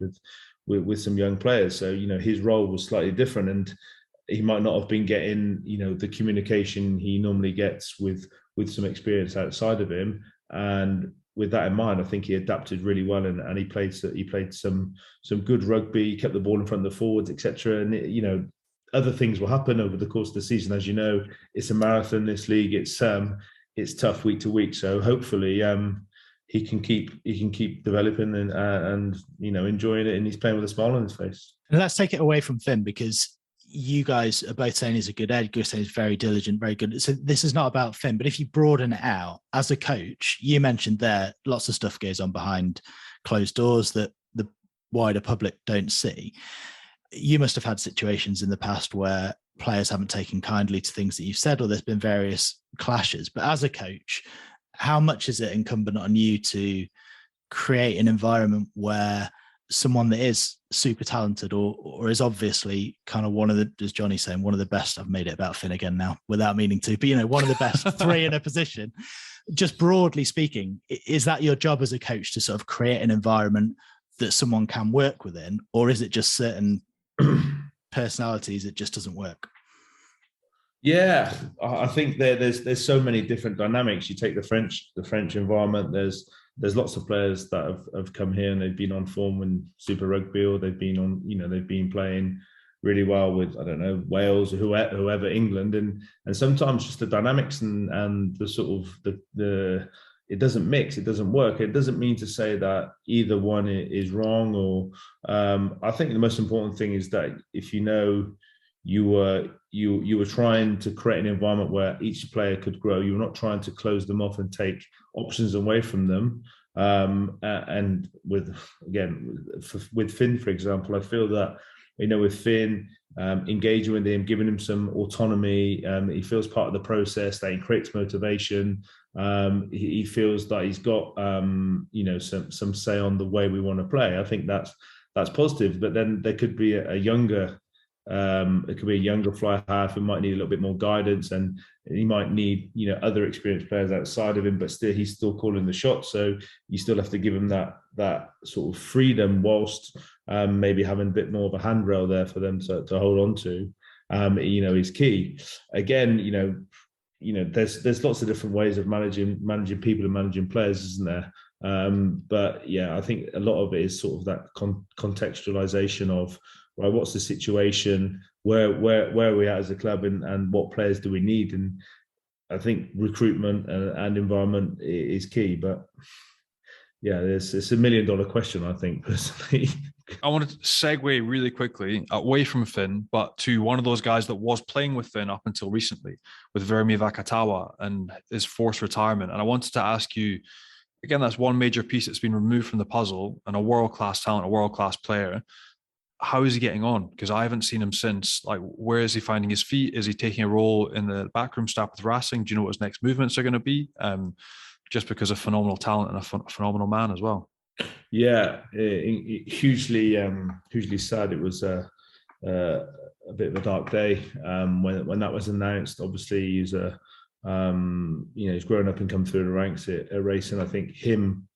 with some young players, so his role was slightly different, and he might not have been getting the communication he normally gets with some experience outside of him. And with that in mind, I think he adapted really well, and he played some good rugby. He kept the ball in front of the forwards, etc. And other things will happen over the course of the season. As you know, it's a marathon. This league, it's tough week to week. So hopefully, he can keep developing and enjoying it, and he's playing with a smile on his face. And let's take it away from Finn, because you guys are both saying he's a good egg. You're saying he's very diligent, very good. So this is not about Finn, but if you broaden it out as a coach, you mentioned there lots of stuff goes on behind closed doors that the wider public don't see. You must have had situations in the past where players haven't taken kindly to things that you've said, or there's been various clashes. But as a coach, how much is it incumbent on you to create an environment where someone that is super talented or is obviously kind of one of the, as Johnny's saying, one of the best. I've made it about Finn again now without meaning to, but one of the best three in a position. Just broadly speaking, is that your job as a coach to sort of create an environment that someone can work within, or is it just certain personalities it just doesn't work? Yeah, I think there's so many different dynamics. You take the French environment. There's lots of players that have come here and they've been on form in Super Rugby, or they've been on, they've been playing really well with, I don't know, Wales or whoever, England, and sometimes just the dynamics and the sort of the it doesn't mix, it doesn't work. It doesn't mean to say that either one is wrong, or I think the most important thing is that if you were trying to create an environment where each player could grow. You were not trying to close them off and take options away from them. And with Finn, for example, I feel that with Finn, engaging with him, giving him some autonomy, he feels part of the process, that he creates motivation. He feels that he's got some say on the way we want to play. I think that's positive. But then there could be a younger. It could be a younger fly half who might need a little bit more guidance, and he might need other experienced players outside of him, but he's still calling the shots. So you still have to give him that sort of freedom, whilst maybe having a bit more of a handrail there for them to hold on to. Is key. Again, there's lots of different ways of managing people and managing players, isn't there? But yeah, I think a lot of it is sort of that contextualization of, right, what's the situation? Where are we at as a club, and what players do we need? And I think recruitment and environment is key. It's a $1 million question, I think, personally. I wanted to segue really quickly away from Finn, but to one of those guys that was playing with Finn up until recently, with Vermi Vakatawa and his forced retirement. And I wanted to ask you, again, that's one major piece that's been removed from the puzzle, and a world-class talent, a world-class player. How is he getting on? Because I haven't seen him since. Like, where is he finding his feet? Is he taking a role in the backroom staff with Racing? Do you know what his next movements are going to be? Just because of phenomenal talent and a phenomenal man as well. Yeah, hugely sad. It was a bit of a dark day when that was announced. Obviously, he's he's grown up and come through the ranks at Racing. I think him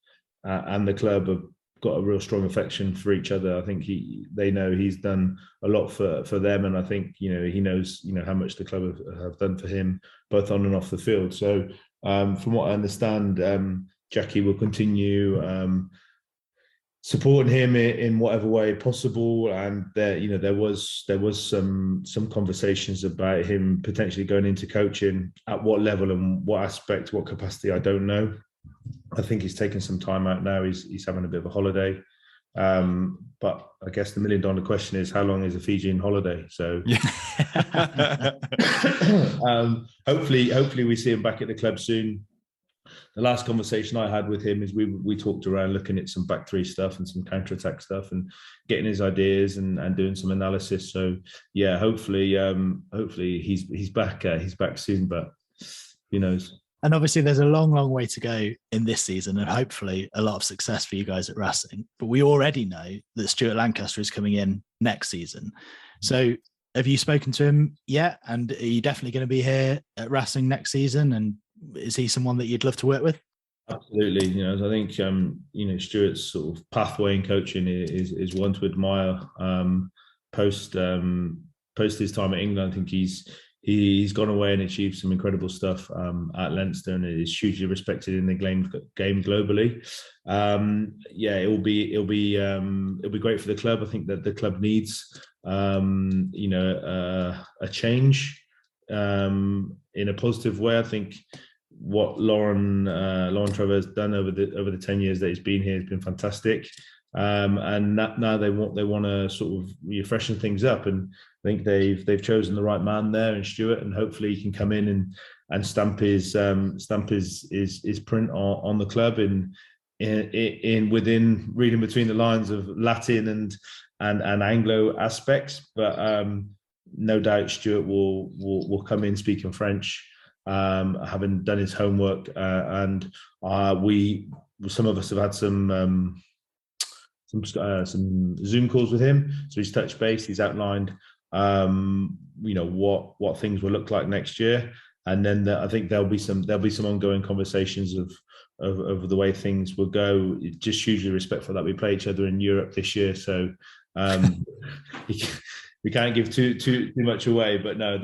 and the club have got a real strong affection for each other. I think they know he's done a lot for them, and I think he knows how much the club have done for him, both on and off the field. So from what I understand, Jackie will continue supporting him in whatever way possible, and there was some conversations about him potentially going into coaching. At what level and what aspect, what capacity, I don't know. I think he's taking some time out now. He's having a bit of a holiday. But I guess the $1 million question is, how long is a Fijian holiday? So hopefully we see him back at the club soon. The last conversation I had with him is we talked around looking at some back three stuff and some counter-attack stuff and getting his ideas and doing some analysis. So yeah, hopefully he's back soon, but who knows? And obviously there's a long, long way to go in this season, and hopefully a lot of success for you guys at Racing. But we already know that Stuart Lancaster is coming in next season. So have you spoken to him yet? And are you definitely going to be here at Racing next season? And is he someone that you'd love to work with? Absolutely. I think, Stuart's sort of pathway in coaching is one to admire. Post his time at England, I think he's gone away and achieved some incredible stuff at Leinster, and is hugely respected in the game globally. It'll be great for the club. I think that the club needs a change in a positive way. I think what Lauren Trevor has done over the 10 years that he's been here has been fantastic. And now they want to sort of freshen things up, and I think they've chosen the right man there in Stuart, and hopefully he can come in and stamp his print on the club in within reading between the lines of Latin and Anglo aspects. But no doubt Stuart will come in speaking French, having done his homework, and some of us have had some some Zoom calls with him. So he's touched base. He's outlined, what things will look like next year, and then I think there'll be some ongoing conversations of the way things will go. Just hugely respectful that we play each other in Europe this year, so we can't give too much away. But no,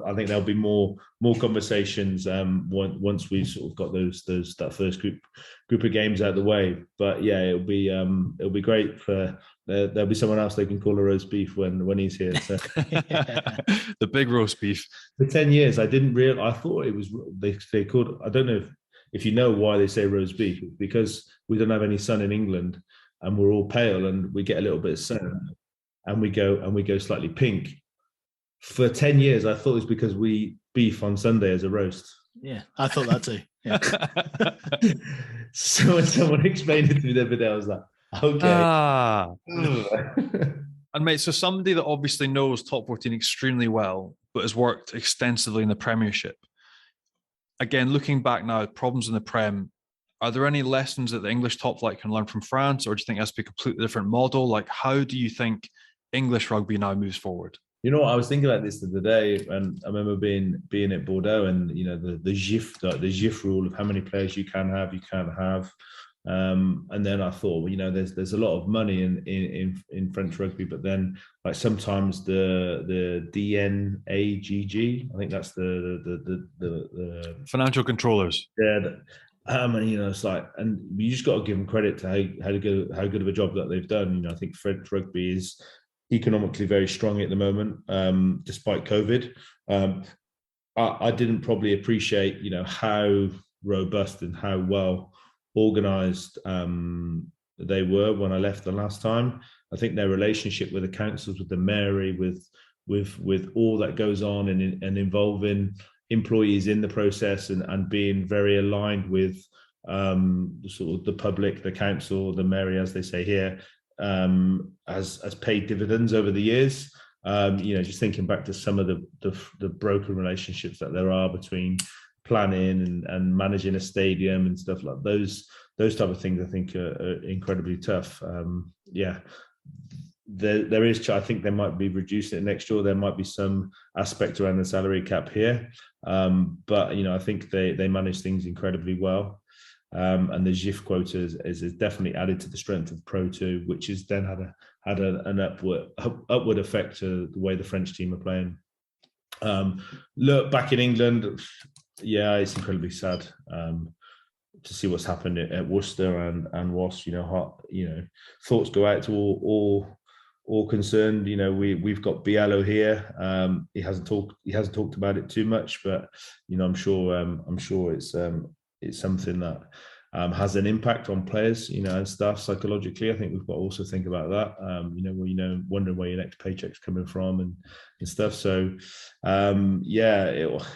I think there'll be more conversations once we've sort of got that first group of games out of the way. But yeah, it'll be great for. There'll be someone else they can call a roast beef when he's here. So. The big roast beef. For 10 years, I didn't realize. I thought it was they called. I don't know if you know why they say roast beef. It's because we don't have any sun in England, and we're all pale, and we get a little bit of sun, and we go slightly pink. For 10 years, I thought it was because we beef on Sunday as a roast. Yeah, I thought that too. Yeah. So when someone explained it to me the other day, I was like, okay. And mate, so somebody that obviously knows top 14 extremely well, but has worked extensively in the Premiership. Again, looking back now at problems in the Prem, are there any lessons that the English top flight can learn from France, or do you think it has to be a completely different model? Like, how do you think English rugby now moves forward? You know what, I was thinking about this the other day, and I remember being at Bordeaux, and the GIF rule of how many players you can't have. And then I thought, there's a lot of money in French rugby, but then like sometimes the DNAGG, I think that's the financial controllers. Yeah. It's like, and you just got to give them credit to how good of a job that they've done. I think French rugby is economically very strong at the moment, despite COVID. I didn't probably appreciate, how robust and how well organised they were when I left the last time. I think their relationship with the councils, with the Mary, with all that goes on and involving employees in the process and being very aligned with sort of the public, the council, the Mary, as they say here, has paid dividends over the years. Just thinking back to some of the broken relationships that there are between planning and managing a stadium and stuff like those type of things, I think are incredibly tough. There is, I think they might be reducing it next year. There might be some aspect around the salary cap here, but I think they manage things incredibly well. And the GIF quota is definitely added to the strength of Pro 2, which has then had an upward effect to the way the French team are playing. Look, back in England, yeah, it's incredibly sad to see what's happened at Worcester and Wasp. Thoughts go out to all concerned. We've got Biello here. He hasn't talked about it too much, but I'm sure it's something that has an impact on players, and staff psychologically. I think we've got to also think about that. Wondering where your next paycheck's coming from and stuff. So,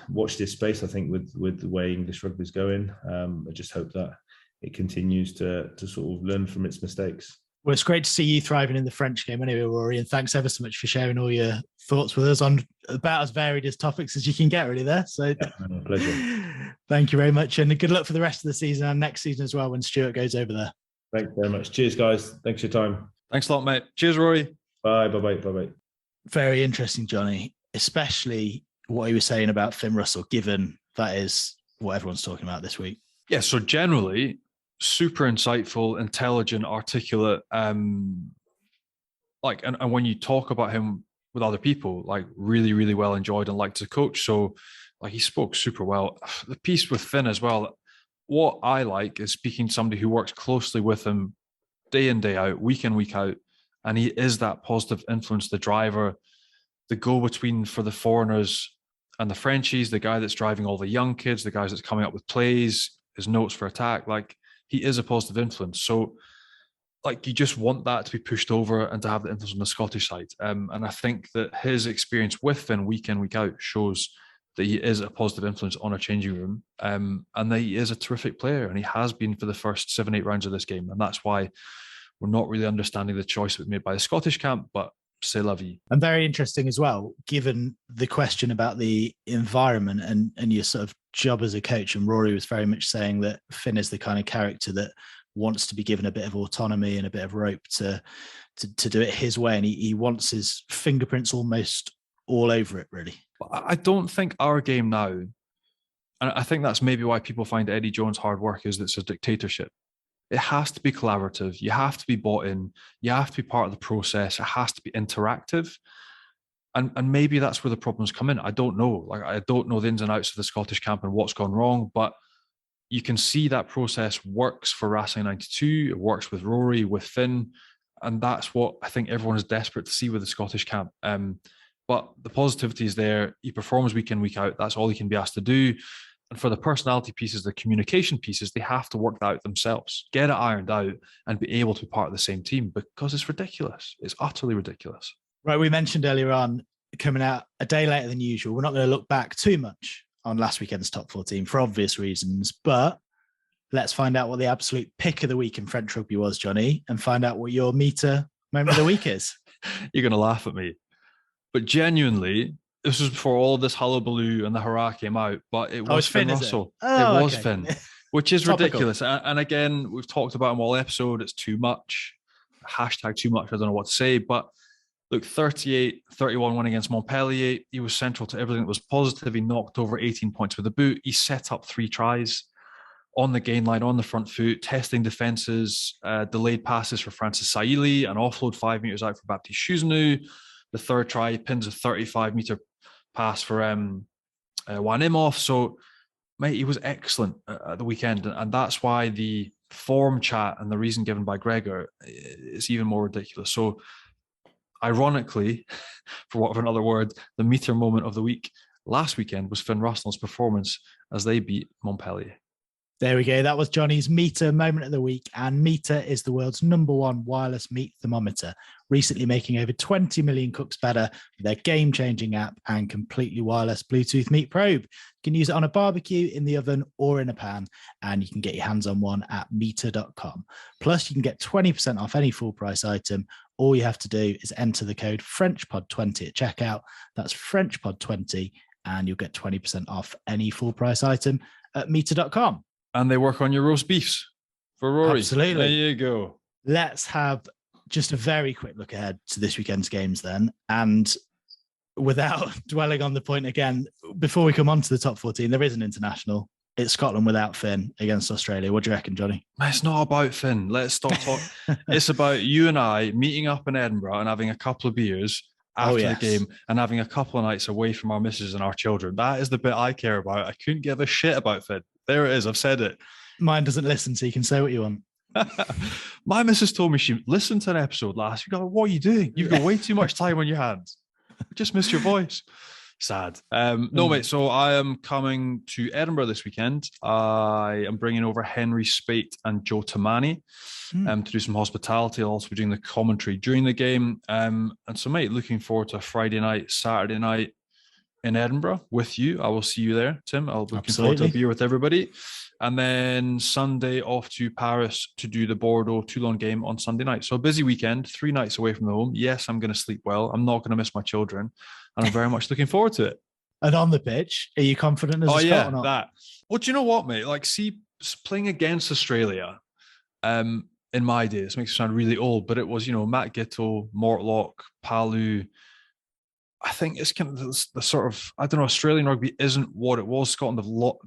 watch this space. I think with the way English rugby is going, I just hope that it continues to sort of learn from its mistakes. Well, it's great to see you thriving in the French game anyway, Rory, and thanks ever so much for sharing all your thoughts with us on about as varied as topics as you can get really there. So pleasure. Thank you very much, and good luck for the rest of the season and next season as well when Stuart goes over there. Thanks very much. Cheers, guys. Thanks for your time. Thanks a lot, mate. Cheers, Rory. Bye. Bye-bye. Very interesting, Johnny, especially what he was saying about Finn Russell, given that is what everyone's talking about this week. Yeah, so generally, super insightful, intelligent, articulate, and when you talk about him with other people, like really, really well enjoyed and liked as a coach. So like he spoke super well. The piece with Finn as well, what I like is speaking to somebody who works closely with him day in, day out, week in, week out. And he is that positive influence, the driver, the go-between for the foreigners and the Frenchies, the guy that's driving all the young kids, the guys that's coming up with plays, his notes for attack. Like, he is a positive influence. So like you just want that to be pushed over and to have the influence on the Scottish side. And I think that his experience with Finn week in, week out shows that he is a positive influence on a changing room, and that he is a terrific player, and he has been for the first 7-8 rounds of this game. And that's why we're not really understanding the choice that was made by the Scottish camp, but c'est la vie. And very interesting as well, given the question about the environment and your sort of job as a coach. And Rory was very much saying that Finn is the kind of character that wants to be given a bit of autonomy and a bit of rope to do it his way, and he wants his fingerprints almost all over it, really. I don't think our game now, and I think that's maybe why people find Eddie Jones hard work, is that it's a dictatorship. It has to be collaborative. You have to be bought in. You have to be part of the process. It has to be interactive. And maybe that's where the problems come in. I don't know. Like, I don't know the ins and outs of the Scottish camp and what's gone wrong, but you can see that process works for Racing 92. It works with Rory, with Finn. And that's what I think everyone is desperate to see with the Scottish camp. But the positivity is there. He performs week in, week out. That's all he can be asked to do. And for the personality pieces, the communication pieces, they have to work that out themselves, get it ironed out, and be able to be part of the same team, because it's ridiculous. It's utterly ridiculous. Right, we mentioned earlier on, coming out a day later than usual. We're not going to look back too much on last weekend's top 14 for obvious reasons, but let's find out what the absolute pick of the week in French rugby was, Johnny, and find out what your meter moment of the week is. You're going to laugh at me, but genuinely, this was before all of this hullabaloo and the hurrah came out, but it was Finn Russell. It was Finn, which is ridiculous. And again, we've talked about him all episode. It's too much. Hashtag too much. I don't know what to say, but look, 38-31 win against Montpellier. He was central to everything that was positive. He knocked over 18 points with a boot. He set up 3 tries on the gain line, on the front foot, testing defences, delayed passes for Francis Saili, an offload 5 metres out for Baptiste Chuzenu. The third try, he pins a 35-metre pass for Juan Imhoff. So, mate, he was excellent at the weekend. And that's why the form chat and the reason given by Gregor is even more ridiculous. So, ironically, for want of another word, the meter moment of the week last weekend was Finn Russell's performance as they beat Montpellier. There we go. That was Johnny's meter moment of the week. And Meter is the world's #1 wireless meat thermometer, recently making over 20 million cooks better with their game-changing app and completely wireless Bluetooth meat probe. You can use it on a barbecue, in the oven, or in a pan, and you can get your hands on one at meter.com. Plus, you can get 20% off any full-price item. All you have to do is enter the code FrenchPod20 at checkout. That's FrenchPod20, and you'll get 20% off any full-price item at meter.com. And they work on your roast beefs for Rory. Absolutely. There you go. Let's have just a very quick look ahead to this weekend's games then. And without dwelling on the point again, before we come on to the top 14, there is an international. It's Scotland without Finn against Australia. What do you reckon, Johnny? It's not about Finn. Let's stop talking. It's about you and I meeting up in Edinburgh and having a couple of beers after the game and having a couple of nights away from our missus and our children. That is the bit I care about. I couldn't give a shit about Finn. There it is. I've said it. Mine doesn't listen, so you can say what you want. My missus told me she listened to an episode last week. What are you doing? You've got way too much time on your hands. I just missed your voice. Sad. No, mate. So I am coming to Edinburgh this weekend. I am bringing over Henry Spate and Joe Tamani to do some hospitality. I'll also be doing the commentary during the game. And so, mate, looking forward to a Friday night, Saturday night in Edinburgh with you. I will see you there, Tim. I'll be looking forward to a beer with everybody. And then Sunday off to Paris to do the Bordeaux Toulon game on Sunday night. So a busy weekend, 3 nights away from the home. Yes, I'm going to sleep well. I'm not going to miss my children. And I'm very much looking forward to it. And on the pitch, are you confident as a Scot or not? That. Well, do you know what, mate? Like, see, playing against Australia in my day, this makes it sound really old, but it was, Matt Gittle, Mortlock, Palu. I think it's kind of the sort of, I don't know, Australian rugby isn't what it was. Scotland,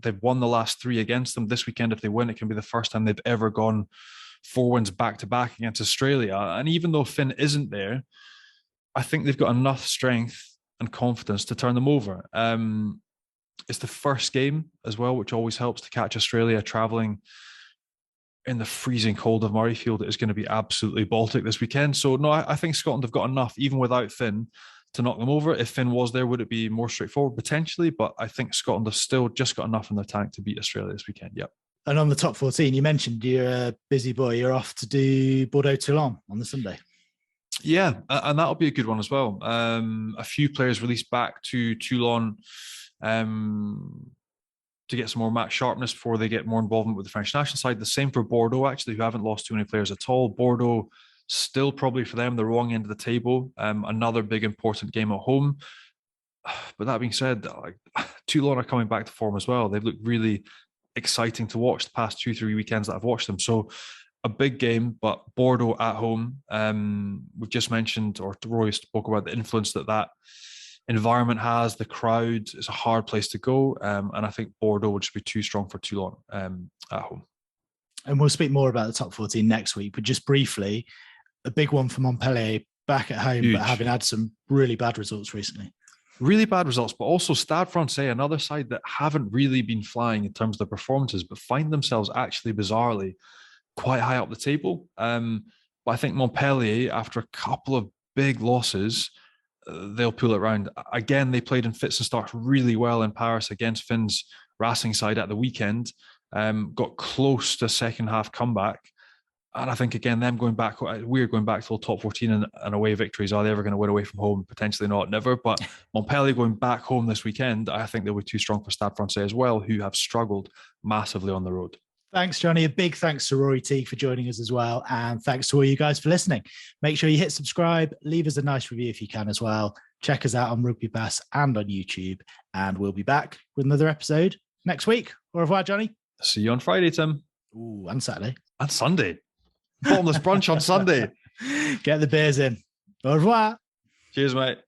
they've won the last 3 against them. This weekend, if they win, it can be the first time they've ever gone 4 wins back-to-back against Australia. And even though Finn isn't there, I think they've got enough strength and confidence to turn them over. It's the first game as well, which always helps to catch Australia travelling in the freezing cold of Murrayfield. It is going to be absolutely Baltic this weekend. So, no, I think Scotland have got enough, even without Finn, to knock them over. If Finn was there, would it be more straightforward? Potentially, but I think Scotland have still just got enough in the tank to beat Australia this weekend. Yep. And on the top 14, you mentioned you're a busy boy. You're off to do Bordeaux Toulon on the Sunday. Yeah, and that'll be a good one as well. A few players released back to Toulon to get some more match sharpness before they get more involvement with the French national side. The same for Bordeaux, actually, who haven't lost too many players at all. Bordeaux, still probably for them, the wrong end of the table. Another big important game at home. But that being said, Toulon are coming back to form as well. They've looked really exciting to watch the past 2-3 weekends that I've watched them. So a big game, but Bordeaux at home. We've just mentioned, or Roy spoke about the influence that environment has. The crowd is a hard place to go, and I think Bordeaux would just be too strong for too long at home. And we'll speak more about the top 14 next week, but just briefly, a big one for Montpellier back at home, Huge. But having had some really bad results recently. Really bad results, but also Stade Francais, another side that haven't really been flying in terms of their performances, but find themselves actually bizarrely quite high up the table. But I think Montpellier, after a couple of big losses, they'll pull it around. Again, they played in fits and starts really well in Paris against Finn's Racing side at the weekend. Got close to a second half comeback. And I think, again, them going back, we're going back to the top 14 and away victories. Are they ever going to win away from home? Potentially not, never. But Montpellier going back home this weekend, I think they'll be too strong for Stade Francais as well, who have struggled massively on the road. Thanks, Johnny. A big thanks to Rory Teague for joining us as well. And thanks to all you guys for listening. Make sure you hit subscribe, leave us a nice review if you can as well. Check us out on RugbyPass and on YouTube. And we'll be back with another episode next week. Au revoir, Johnny. See you on Friday, Tim. Ooh, and Saturday. And Sunday. Bottomless brunch on Sunday. Get the beers in. Au revoir. Cheers, mate.